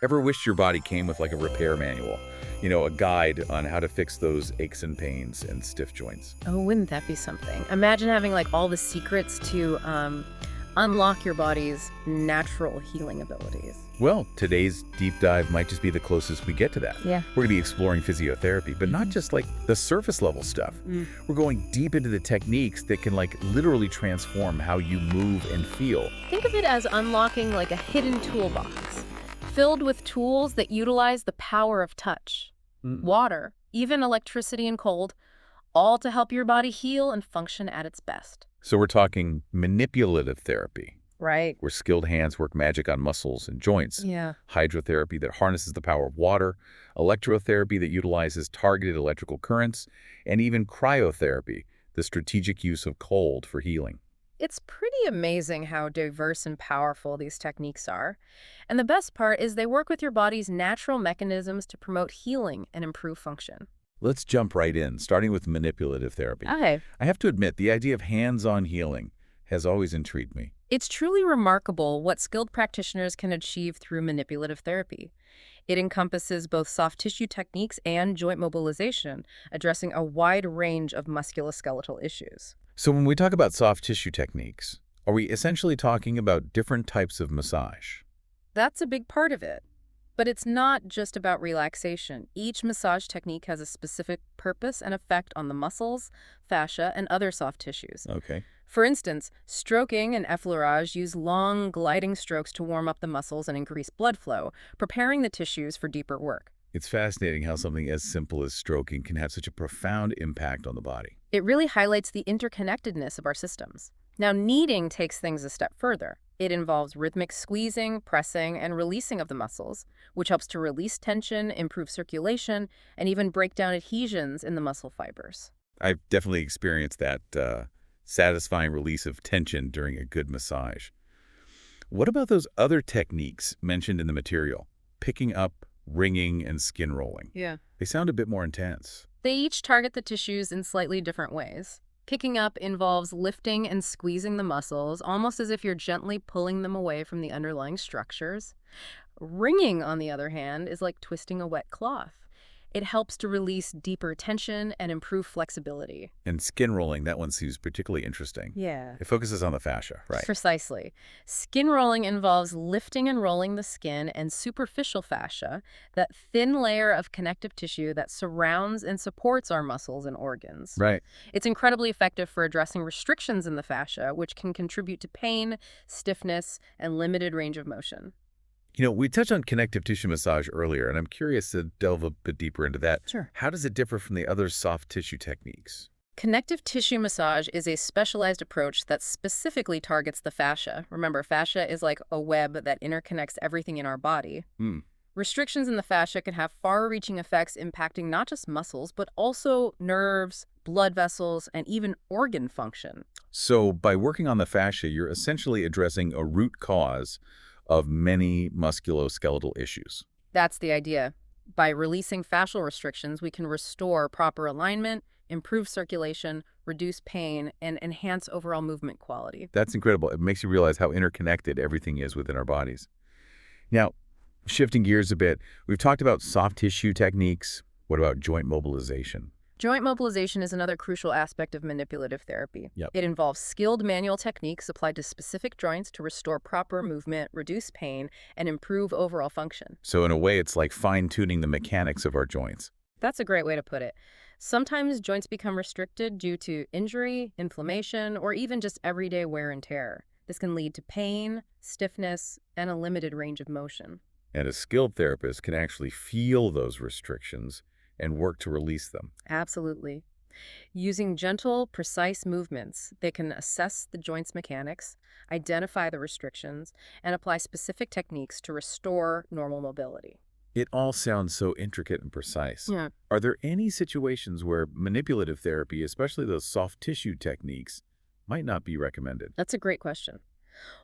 Ever wished your body came with like a repair manual? A guide on how to fix those aches and pains and stiff joints. Oh, wouldn't that be something? Imagine having like all the secrets to unlock your body's natural healing abilities. Well, today's deep dive might just be the closest we get to that. Yeah. We're going to be exploring physiotherapy, but not just like the surface level stuff. We're going deep into the techniques that can like literally transform how you move and feel. Think of it as unlocking like a hidden toolbox, filled with tools that utilize the power of touch, water, even electricity and cold, all to help your body heal and function at its best. So we're talking manipulative therapy, Right. where skilled hands work magic on muscles and joints. Yeah. Hydrotherapy that harnesses the power of water, electrotherapy that utilizes targeted electrical currents, and even cryotherapy, the strategic use of cold for healing. It's pretty amazing how diverse and powerful these techniques are. And the best part is they work with your body's natural mechanisms to promote healing and improve function. Let's jump right in, starting with manipulative therapy. Okay. I have to admit, the idea of hands-on healing has always intrigued me. It's truly remarkable what skilled practitioners can achieve through manipulative therapy. It encompasses both soft tissue techniques and joint mobilization, addressing a wide range of musculoskeletal issues. So when we talk about soft tissue techniques, are we essentially talking about different types of massage? That's a big part of it. But it's not just about relaxation. Each massage technique has a specific purpose and effect on the muscles, fascia, and other soft tissues. Okay. For instance, stroking and effleurage use long, gliding strokes to warm up the muscles and increase blood flow, preparing the tissues for deeper work. It's fascinating how something as simple as stroking can have such a profound impact on the body. It really highlights the interconnectedness of our systems. Now, kneading takes things a step further. It involves rhythmic squeezing, pressing, and releasing of the muscles, which helps to release tension, improve circulation, and even break down adhesions in the muscle fibers. I've definitely experienced that satisfying release of tension during a good massage. What about those other techniques mentioned in the material? Picking up, wringing, and skin rolling. Yeah. They sound a bit more intense. They each target the tissues in slightly different ways. Picking up involves lifting and squeezing the muscles, almost as if you're gently pulling them away from the underlying structures. Wringing, on the other hand, is like twisting a wet cloth. It helps to release deeper tension and improve flexibility. And skin rolling, that one seems particularly interesting. Yeah. It focuses on the fascia, right? Precisely. Skin rolling involves lifting and rolling the skin and superficial fascia, that thin layer of connective tissue that surrounds and supports our muscles and organs. Right. It's incredibly effective for addressing restrictions in the fascia, which can contribute to pain, stiffness, and limited range of motion. We touched on connective tissue massage earlier, and I'm curious to delve a bit deeper into that. Sure. How does it differ from the other soft tissue techniques? Connective tissue massage is a specialized approach that specifically targets the fascia. Remember, fascia is like a web that interconnects everything in our body. Restrictions in the fascia can have far-reaching effects impacting not just muscles, but also nerves, blood vessels, and even organ function. So by working on the fascia, you're essentially addressing a root cause of many musculoskeletal issues. That's the idea. By releasing fascial restrictions, we can restore proper alignment, improve circulation, reduce pain, and enhance overall movement quality. That's incredible. It makes you realize how interconnected everything is within our bodies. Now, shifting gears a bit, we've talked about soft tissue techniques. What about joint mobilization? Joint mobilization is another crucial aspect of manipulative therapy. Yep. It involves skilled manual techniques applied to specific joints to restore proper movement, reduce pain, and improve overall function. So in a way, it's like fine-tuning the mechanics of our joints. That's a great way to put it. Sometimes joints become restricted due to injury, inflammation, or even just everyday wear and tear. This can lead to pain, stiffness, and a limited range of motion. And a skilled therapist can actually feel those restrictions and work to release them. Absolutely. Using gentle, precise movements, they can assess the joint's mechanics, identify the restrictions, and apply specific techniques to restore normal mobility. It all sounds so intricate and precise. Yeah. Are there any situations where manipulative therapy, especially those soft tissue techniques, might not be recommended? That's a great question.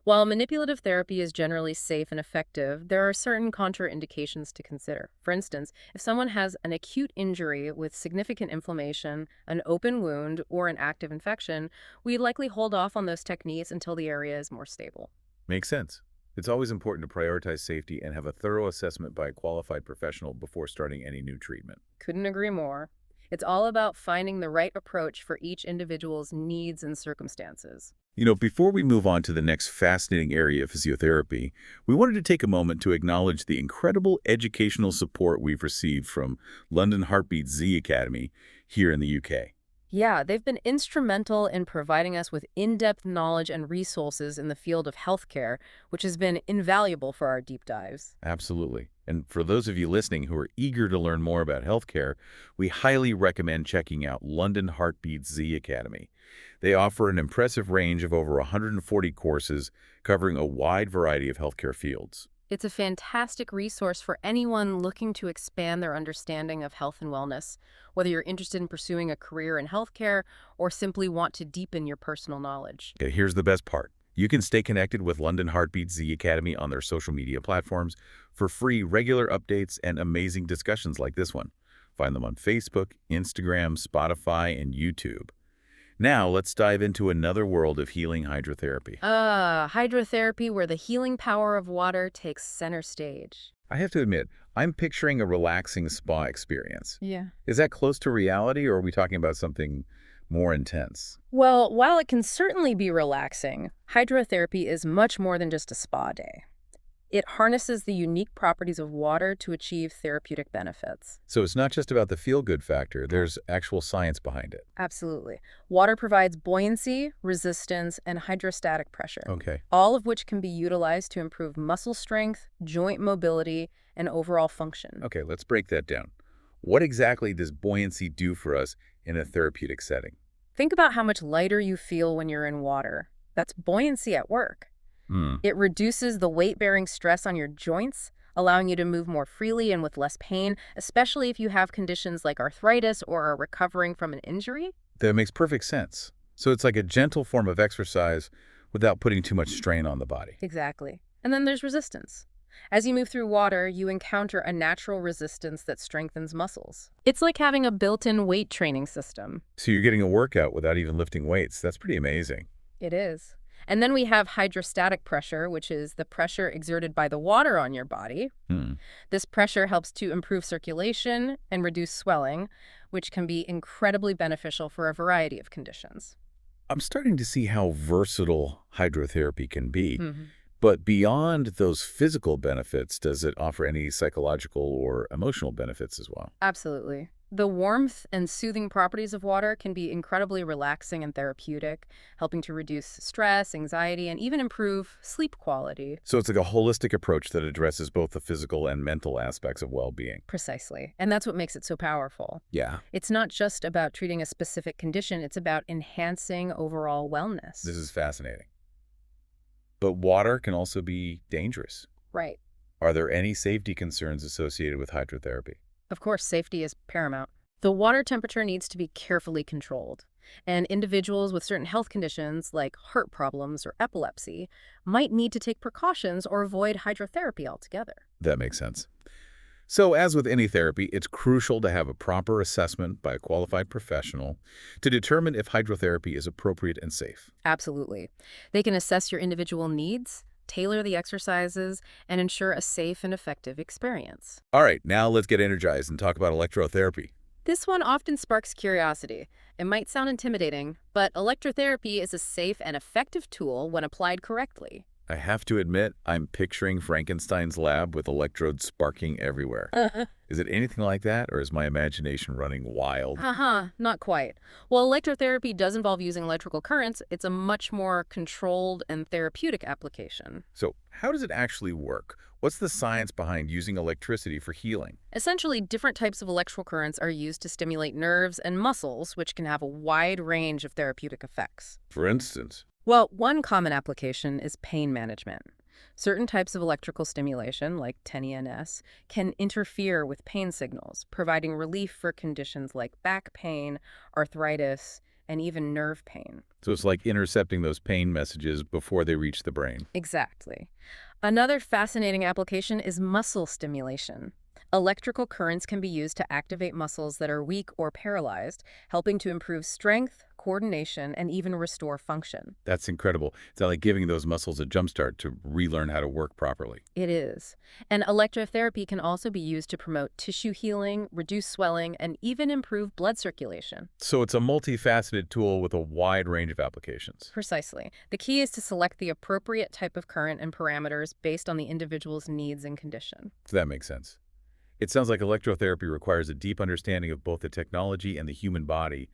While manipulative therapy is generally safe and effective, there are certain contraindications to consider. For instance, if someone has an acute injury with significant inflammation, an open wound, or an active infection, we likely hold off on those techniques until the area is more stable. Makes sense. It's always important to prioritize safety and have a thorough assessment by a qualified professional before starting any new treatment. Couldn't agree more. It's all about finding the right approach for each individual's needs and circumstances. Before we move on to the next fascinating area of physiotherapy, we wanted to take a moment to acknowledge the incredible educational support we've received from London Heartbeat Z Academy here in the UK. Yeah, they've been instrumental in providing us with in-depth knowledge and resources in the field of healthcare, which has been invaluable for our deep dives. Absolutely. And for those of you listening who are eager to learn more about healthcare, we highly recommend checking out London Heartbeat Z Academy. They offer an impressive range of over 140 courses covering a wide variety of healthcare fields. It's a fantastic resource for anyone looking to expand their understanding of health and wellness, whether you're interested in pursuing a career in healthcare or simply want to deepen your personal knowledge. Okay, here's the best part. You can stay connected with London Heartbeat Z Academy on their social media platforms for free regular updates and amazing discussions like this one. Find them on Facebook, Instagram, Spotify, and YouTube. Now, let's dive into another world of healing hydrotherapy. Hydrotherapy, where the healing power of water takes center stage. I have to admit, I'm picturing a relaxing spa experience. Yeah. Is that close to reality, or are we talking about something more intense? Well, while it can certainly be relaxing, hydrotherapy is much more than just a spa day. It harnesses the unique properties of water to achieve therapeutic benefits. So it's not just about the feel-good factor, there's actual science behind it. Absolutely. Water provides buoyancy, resistance, and hydrostatic pressure, Okay. all of which can be utilized to improve muscle strength, joint mobility, and overall function. Okay, let's break that down. What exactly does buoyancy do for us in a therapeutic setting? Think about how much lighter you feel when you're in water. That's buoyancy at work. It reduces the weight-bearing stress on your joints, allowing you to move more freely and with less pain, especially if you have conditions like arthritis or are recovering from an injury. That makes perfect sense. So it's like a gentle form of exercise without putting too much strain on the body. Exactly. And then there's resistance. As you move through water, you encounter a natural resistance that strengthens muscles. It's like having a built-in weight training system. So you're getting a workout without even lifting weights. That's pretty amazing. It is. And then we have hydrostatic pressure, which is the pressure exerted by the water on your body. This pressure helps to improve circulation and reduce swelling, which can be incredibly beneficial for a variety of conditions. I'm starting to see how versatile hydrotherapy can be. But beyond those physical benefits, does it offer any psychological or emotional benefits as well? Absolutely. The warmth and soothing properties of water can be incredibly relaxing and therapeutic, helping to reduce stress, anxiety, and even improve sleep quality. So it's like a holistic approach that addresses both the physical and mental aspects of well-being. Precisely. And that's what makes it so powerful. Yeah. It's not just about treating a specific condition, it's about enhancing overall wellness. This is fascinating. But water can also be dangerous. Right. Are there any safety concerns associated with hydrotherapy? Of course, safety is paramount. The water temperature needs to be carefully controlled, and individuals with certain health conditions like heart problems or epilepsy might need to take precautions or avoid hydrotherapy altogether. That makes sense. So as with any therapy, it's crucial to have a proper assessment by a qualified professional to determine if hydrotherapy is appropriate and safe. Absolutely. They can assess your individual needs, tailor the exercises, and ensure a safe and effective experience. All right, now let's get energized and talk about electrotherapy. This one often sparks curiosity. It might sound intimidating, but electrotherapy is a safe and effective tool when applied correctly. I have to admit, I'm picturing Frankenstein's lab with electrodes sparking everywhere. Is it anything like that, or is my imagination running wild? Not quite. While electrotherapy does involve using electrical currents, it's a much more controlled and therapeutic application. So how does it actually work? What's the science behind using electricity for healing? Essentially, different types of electrical currents are used to stimulate nerves and muscles, which can have a wide range of therapeutic effects. For instance? Well, one common application is pain management. Certain types of electrical stimulation, like 10 ENS, can interfere with pain signals, providing relief for conditions like back pain, arthritis, and even nerve pain. So it's like intercepting those pain messages before they reach the brain. Exactly. Another fascinating application is muscle stimulation. Electrical currents can be used to activate muscles that are weak or paralyzed, helping to improve strength, coordination, and even restore function. That's incredible. It's like giving those muscles a jumpstart to relearn how to work properly. It is. And electrotherapy can also be used to promote tissue healing, reduce swelling, and even improve blood circulation. So it's a multifaceted tool with a wide range of applications. Precisely. The key is to select the appropriate type of current and parameters based on the individual's needs and condition. So that makes sense. It sounds like electrotherapy requires a deep understanding of both the technology and the human body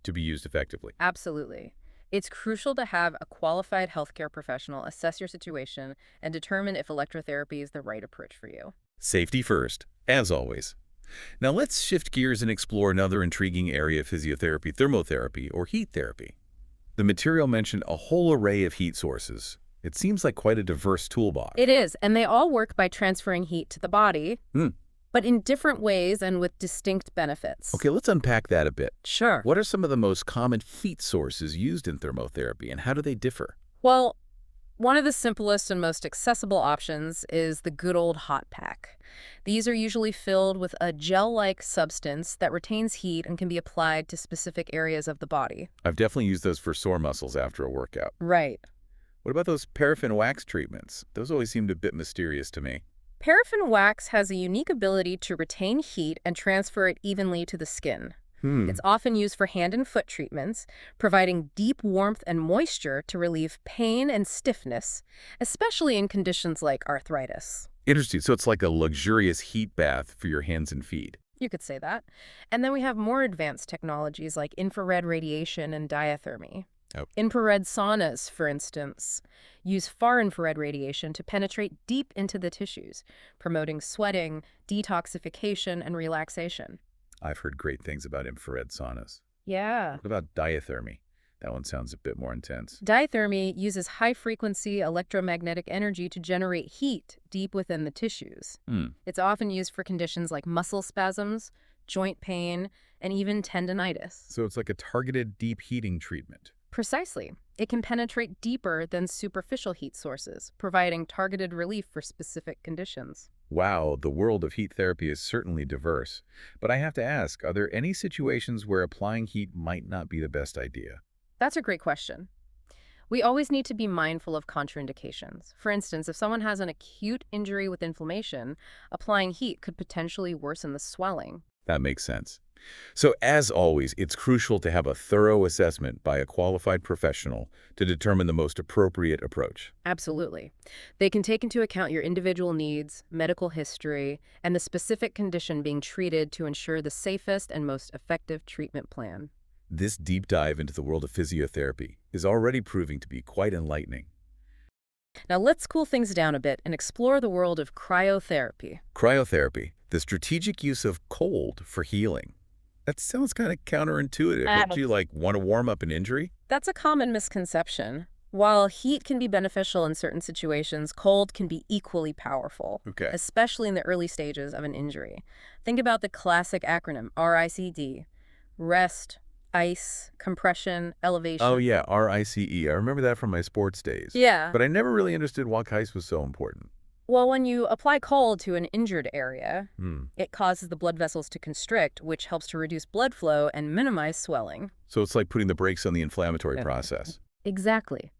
to be used effectively. Absolutely. It's crucial to have a qualified healthcare professional assess your situation and determine if electrotherapy is the right approach for you. Safety first, as always. Now let's shift gears and explore another intriguing area of physiotherapy, thermotherapy, or heat therapy. The material mentioned a whole array of heat sources. It seems like quite a diverse toolbox. It is, and they all work by transferring heat to the body, Hmm. but in different ways and with distinct benefits. Okay, let's unpack that a bit. Sure. What are some of the most common heat sources used in thermotherapy, and how do they differ? Well, one of the simplest and most accessible options is the good old hot pack. These are usually filled with a gel-like substance that retains heat and can be applied to specific areas of the body. I've definitely used those for sore muscles after a workout. Right. What about those paraffin wax treatments? Those always seemed a bit mysterious to me. Paraffin wax has a unique ability to retain heat and transfer it evenly to the skin. It's often used for hand and foot treatments, providing deep warmth and moisture to relieve pain and stiffness, especially in conditions like arthritis. Interesting. So it's like a luxurious heat bath for your hands and feet. You could say that. And then we have more advanced technologies like infrared radiation and diathermy. Oh. Infrared saunas, for instance, use far infrared radiation to penetrate deep into the tissues, promoting sweating, detoxification, and relaxation. I've heard great things about infrared saunas. Yeah. What about diathermy? That one sounds a bit more intense. Diathermy uses high-frequency electromagnetic energy to generate heat deep within the tissues. It's often used for conditions like muscle spasms, joint pain, and even tendinitis. So it's like a targeted deep heating treatment. Precisely. It can penetrate deeper than superficial heat sources, providing targeted relief for specific conditions. Wow, the world of heat therapy is certainly diverse. But I have to ask, are there any situations where applying heat might not be the best idea? That's a great question. We always need to be mindful of contraindications. For instance, if someone has an acute injury with inflammation, applying heat could potentially worsen the swelling. That makes sense. So as always, it's crucial to have a thorough assessment by a qualified professional to determine the most appropriate approach. Absolutely. They can take into account your individual needs, medical history, and the specific condition being treated to ensure the safest and most effective treatment plan. This deep dive into the world of physiotherapy is already proving to be quite enlightening. Now let's cool things down a bit and explore the world of cryotherapy. Cryotherapy, the strategic use of cold for healing. That sounds kind of counterintuitive. Don't you want to warm up an injury? That's a common misconception. While heat can be beneficial in certain situations, cold can be equally powerful, Okay. especially in the early stages of an injury. Think about the classic acronym, RICD: rest, ice, compression, elevation. Oh yeah, RICE. I remember that from my sports days. Yeah. But I never really understood why ice was so important. Well, when you apply cold to an injured area, Hmm. it causes the blood vessels to constrict, which helps to reduce blood flow and minimize swelling. So it's like putting the brakes on the inflammatory process. Exactly.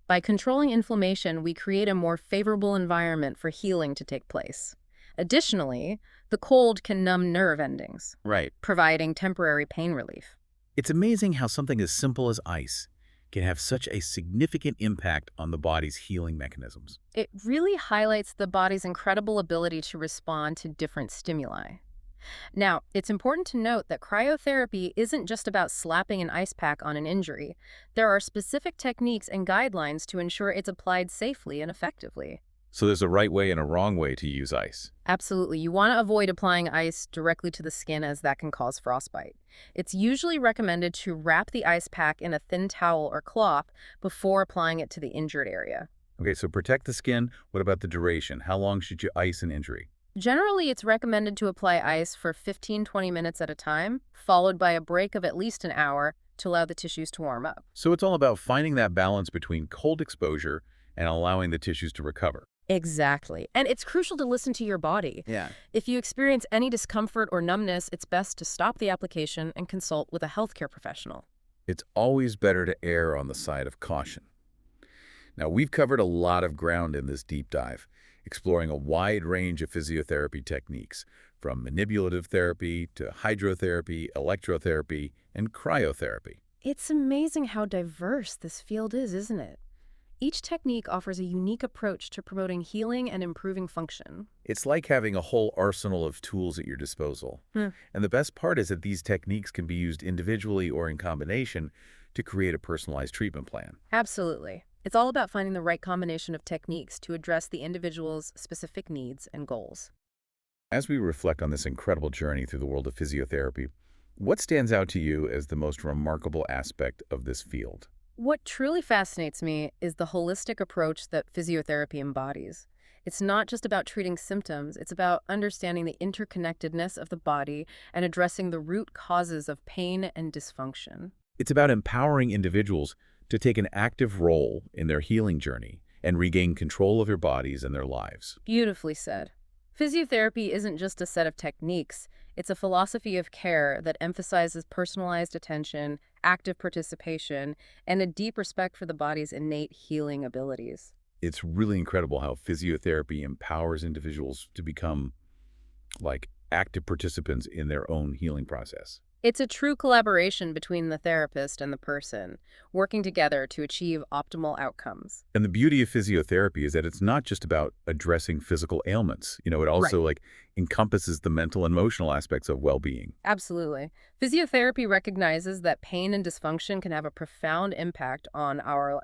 By controlling inflammation, we create a more favorable environment for healing to take place. Additionally, the cold can numb nerve endings, Right. providing temporary pain relief. It's amazing how something as simple as ice can have such a significant impact on the body's healing mechanisms. It really highlights the body's incredible ability to respond to different stimuli. Now, it's important to note that cryotherapy isn't just about slapping an ice pack on an injury. There are specific techniques and guidelines to ensure it's applied safely and effectively. So there's a right way and a wrong way to use ice. Absolutely. You want to avoid applying ice directly to the skin as that can cause frostbite. It's usually recommended to wrap the ice pack in a thin towel or cloth before applying it to the injured area. Okay, so protect the skin. What about the duration? How long should you ice an injury? Generally, it's recommended to apply ice for 15-20 minutes at a time, followed by a break of at least an hour to allow the tissues to warm up. So it's all about finding that balance between cold exposure and allowing the tissues to recover. Exactly. And it's crucial to listen to your body. Yeah. If you experience any discomfort or numbness, it's best to stop the application and consult with a healthcare professional. It's always better to err on the side of caution. Now, we've covered a lot of ground in this deep dive, exploring a wide range of physiotherapy techniques, from manipulative therapy to hydrotherapy, electrotherapy, and cryotherapy. It's amazing how diverse this field is, isn't it? Each technique offers a unique approach to promoting healing and improving function. It's like having a whole arsenal of tools at your disposal. Hmm. And the best part is that these techniques can be used individually or in combination to create a personalized treatment plan. Absolutely. It's all about finding the right combination of techniques to address the individual's specific needs and goals. As we reflect on this incredible journey through the world of physiotherapy, what stands out to you as the most remarkable aspect of this field? What truly fascinates me is the holistic approach that physiotherapy embodies. It's not just about treating symptoms, it's about understanding the interconnectedness of the body and addressing the root causes of pain and dysfunction. It's about empowering individuals to take an active role in their healing journey and regain control of their bodies and their lives. Beautifully said. Physiotherapy isn't just a set of techniques, it's a philosophy of care that emphasizes personalized attention, active participation, and a deep respect for the body's innate healing abilities. It's really incredible how physiotherapy empowers individuals to become like active participants in their own healing process. It's a true collaboration between the therapist and the person, working together to achieve optimal outcomes. And the beauty of physiotherapy is that it's not just about addressing physical ailments. It Right. also encompasses the mental and emotional aspects of well-being. Absolutely. Physiotherapy recognizes that pain and dysfunction can have a profound impact on our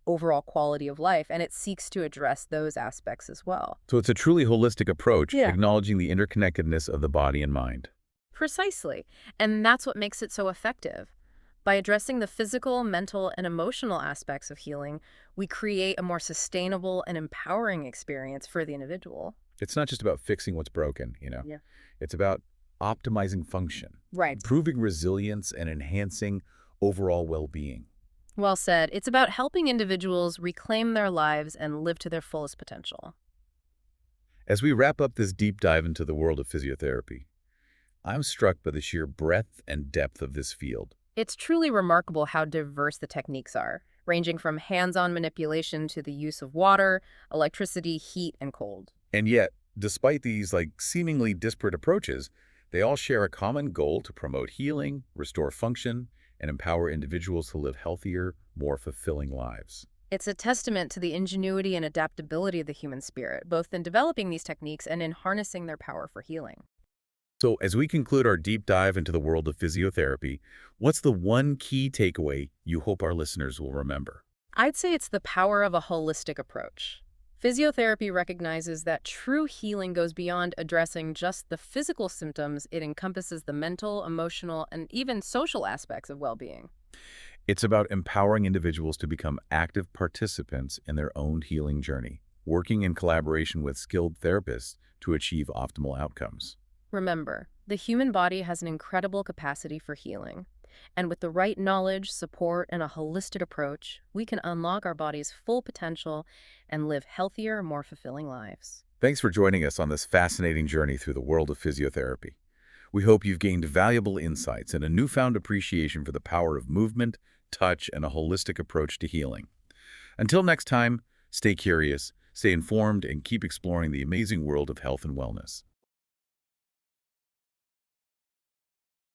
overall quality of life, and it seeks to address those aspects as well. So it's a truly holistic approach, Yeah. acknowledging the interconnectedness of the body and mind. Precisely. And that's what makes it so effective. By addressing the physical, mental, and emotional aspects of healing, we create a more sustainable and empowering experience for the individual. It's not just about fixing what's broken. Yeah. It's about optimizing function, Right. improving resilience, and enhancing overall well-being. Well said. It's about helping individuals reclaim their lives and live to their fullest potential. As we wrap up this deep dive into the world of physiotherapy, I'm struck by the sheer breadth and depth of this field. It's truly remarkable how diverse the techniques are, ranging from hands-on manipulation to the use of water, electricity, heat, and cold. And yet, despite these seemingly disparate approaches, they all share a common goal to promote healing, restore function, and empower individuals to live healthier, more fulfilling lives. It's a testament to the ingenuity and adaptability of the human spirit, both in developing these techniques and in harnessing their power for healing. So as we conclude our deep dive into the world of physiotherapy, what's the one key takeaway you hope our listeners will remember? I'd say it's the power of a holistic approach. Physiotherapy recognizes that true healing goes beyond addressing just the physical symptoms. It encompasses the mental, emotional, and even social aspects of well-being. It's about empowering individuals to become active participants in their own healing journey, working in collaboration with skilled therapists to achieve optimal outcomes. Remember, the human body has an incredible capacity for healing. And with the right knowledge, support, and a holistic approach, we can unlock our body's full potential and live healthier, more fulfilling lives. Thanks for joining us on this fascinating journey through the world of physiotherapy. We hope you've gained valuable insights and a newfound appreciation for the power of movement, touch, and a holistic approach to healing. Until next time, stay curious, stay informed, and keep exploring the amazing world of health and wellness.